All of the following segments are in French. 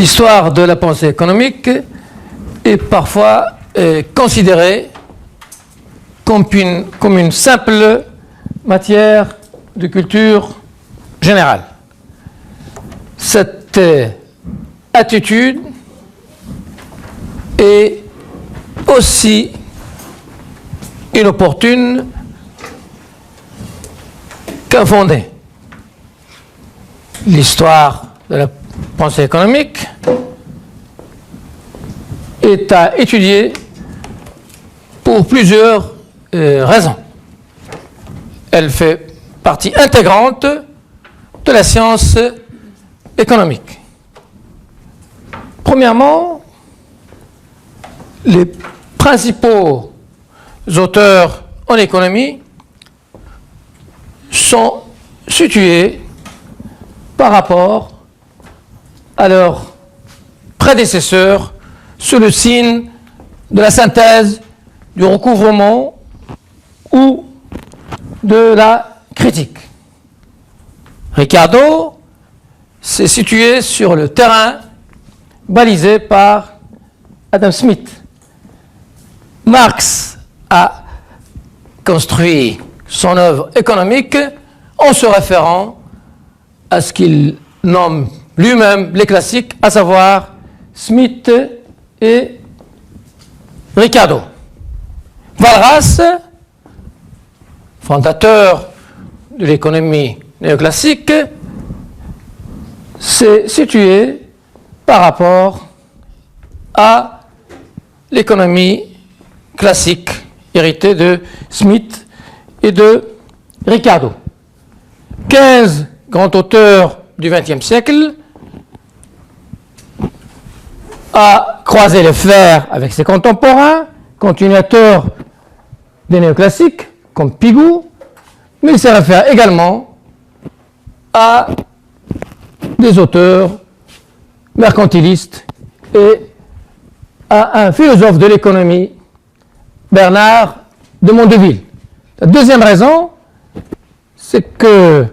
L'histoire de la pensée économique est parfois considérée comme une simple matière de culture générale. Cette attitude est aussi inopportune qu'infondée. L'histoire de la pensée économique est à étudier pour plusieurs raisons. Elle fait partie intégrante de la science économique. Premièrement, les principaux auteurs en économie sont situés par rapport à leurs prédécesseurs sous le signe de la synthèse, du recouvrement ou de la critique. Ricardo s'est situé sur le terrain balisé par Adam Smith. Marx a construit son œuvre économique en se référant à ce qu'il nomme lui-même les classiques, à savoir Smith et Ricardo. Walras, fondateur de l'économie néoclassique, s'est situé par rapport à l'économie classique héritée de Smith et de Ricardo. 15 grands auteurs du XXe siècle a croisé le fer avec ses contemporains, continuateurs des néoclassiques, comme Pigou, mais il se réfère également à des auteurs mercantilistes et à un philosophe de l'économie, Bernard de Mondeville. La deuxième raison, c'est que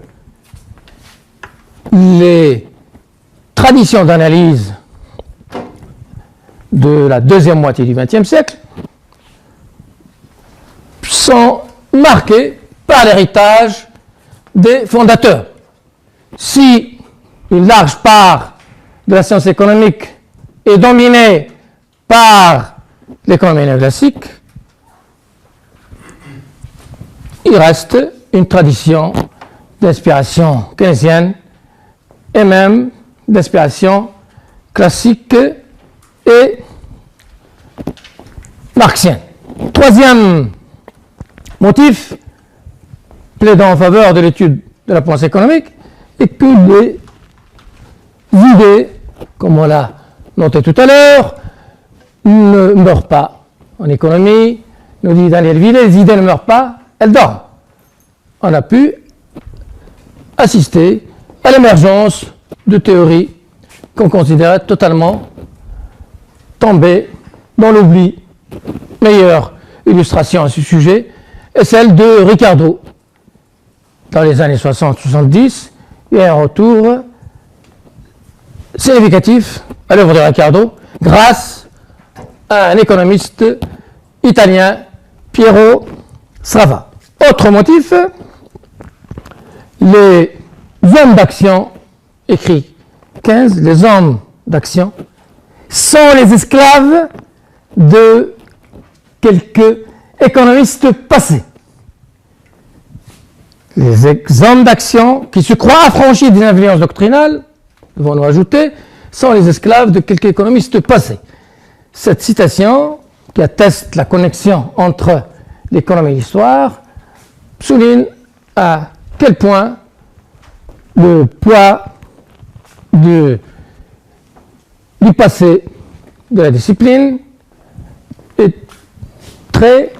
les traditions d'analyse de la deuxième moitié du XXe siècle sont marquées par l'héritage des fondateurs. Si une large part de la science économique est dominée par l'économie néoclassique, il reste une tradition d'inspiration keynésienne et même d'inspiration classique et marxienne. Troisième motif plaidant en faveur de l'étude de la pensée économique est que les idées, comme on l'a noté tout à l'heure, ne meurent pas. En économie, nous dit Daniel Villet, les idées ne meurent pas, elles dorment. On a pu assister à l'émergence de théories qu'on considérait totalement tombées dans l'oubli. Meilleure illustration à ce sujet est celle de Ricardo. Dans les années 60-70, il y a un retour significatif à l'œuvre de Ricardo grâce à un économiste italien, Piero Srava. Autre motif, les hommes d'action, écrit 15, les hommes d'action sont les esclaves de quelques économistes passés. Les hommes d'action qui se croient affranchis des influences doctrinales, devons-nous ajouter, sont les esclaves de quelques économistes passés. Cette citation, qui atteste la connexion entre l'économie et l'histoire, souligne à quel point le poids du passé de la discipline est très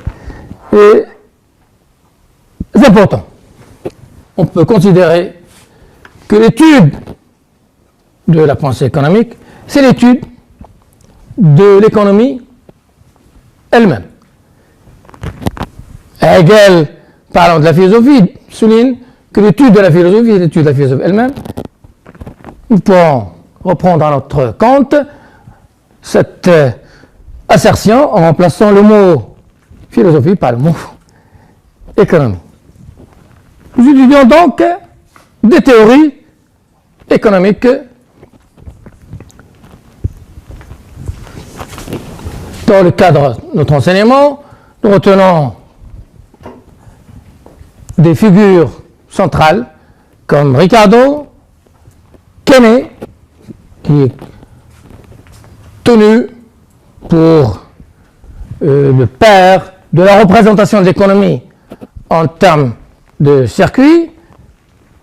important. On peut considérer que l'étude de la pensée économique, c'est l'étude de l'économie elle-même. Hegel, parlant de la philosophie, souligne que l'étude de la philosophie est l'étude de la philosophie elle-même. Nous pourrons reprendre à notre compte cette assertion en remplaçant le mot philosophie par le mot économie. Nous étudions donc des théories économiques dans le cadre de notre enseignement. Nous retenons des figures centrales comme Ricardo, Keynes, qui est tenu pour le père de la représentation de l'économie en termes de circuit,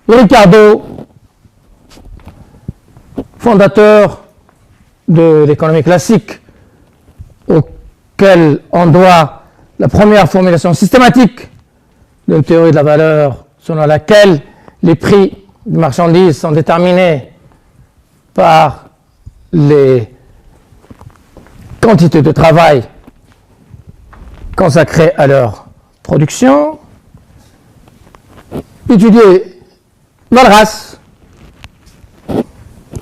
Ricardo, fondateur de l'économie classique, auquel on doit la première formulation systématique d'une théorie de la valeur selon laquelle les prix des marchandises sont déterminés par les quantités de travail consacrées à leur production. Étudier Walras,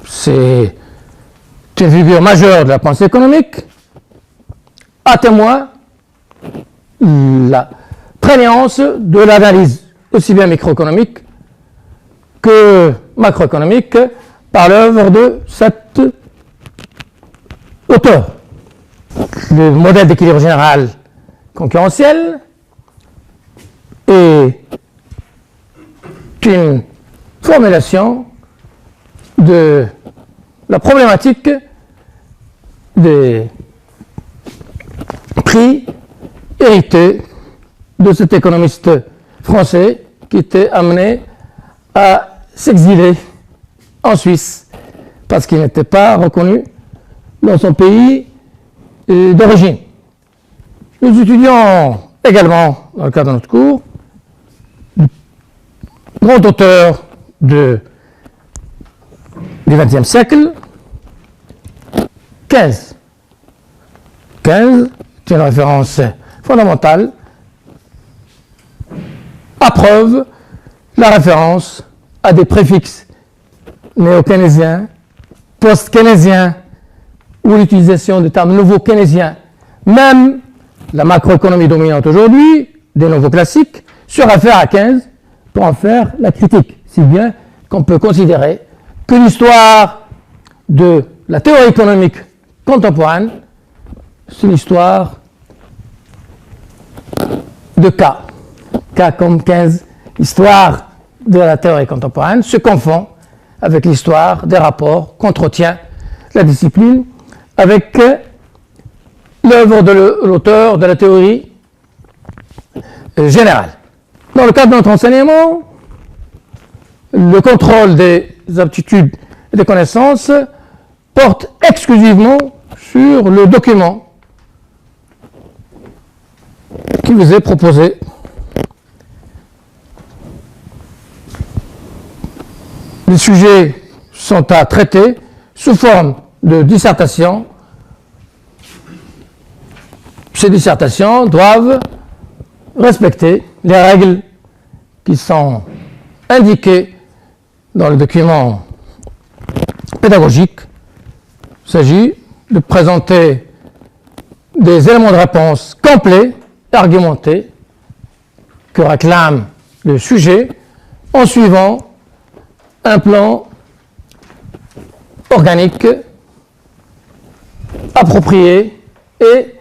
c'est une figure majeure de la pensée économique, à témoin la prégnance de l'analyse aussi bien microéconomique que macroéconomique par l'œuvre de cet auteur. Le modèle d'équilibre général concurrentiel est une formulation de la problématique des prix hérités de cet économiste français qui était amené à s'exiler en Suisse parce qu'il n'était pas reconnu dans son pays d'origine. Nous étudions également, dans le cadre de notre cours, le grand auteur du XXe siècle, Keynes. Keynes est une référence fondamentale, approuve la référence à des préfixes néo-keynésiens, post-keynésiens ou l'utilisation de termes nouveaux keynésiens. Même la macroéconomie dominante aujourd'hui, des nouveaux classiques, se réfère à Keynes pour en faire la critique, si bien qu'on peut considérer que l'histoire de la théorie économique contemporaine, c'est l'histoire de cas. Cas comme Keynes, l'histoire de la théorie contemporaine se confond avec l'histoire des rapports qu'entretient la discipline avec l'œuvre de l'auteur de la théorie générale. Dans le cadre de notre enseignement, le contrôle des aptitudes et des connaissances porte exclusivement sur le document qui vous est proposé. Les sujets sont à traiter sous forme de dissertation. Ces dissertations doivent respecter les règles qui sont indiquées dans le document pédagogique. Il s'agit de présenter des éléments de réponse complets et argumentés que réclame le sujet en suivant un plan organique, approprié et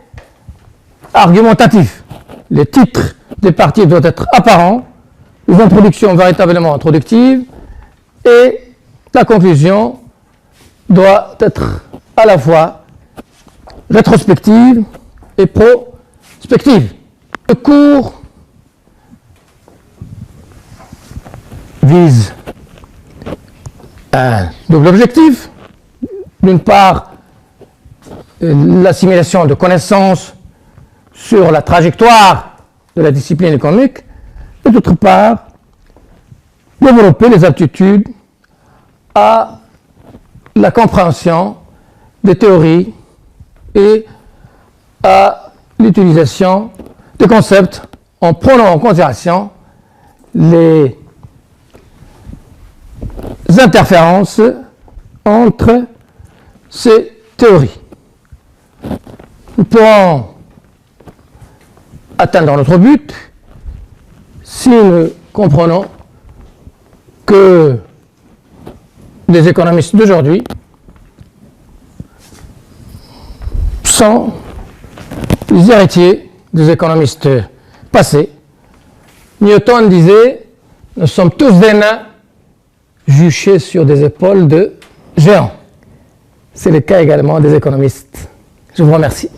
argumentatif. Les titres des parties doivent être apparents, les introductions véritablement introductives et la conclusion doit être à la fois rétrospective et prospective. Le cours vise un double objectif. D'une part, l'assimilation de connaissances sur la trajectoire de la discipline économique, et d'autre part, développer les aptitudes à la compréhension des théories et à l'utilisation des concepts en prenant en considération les interférences entre ces théories. Nous pourrons atteindre notre but si nous comprenons que les économistes d'aujourd'hui sont les héritiers des économistes passés. Newton disait « Nous sommes tous des nains juchés sur des épaules de géants ». C'est le cas également des économistes. Je vous remercie.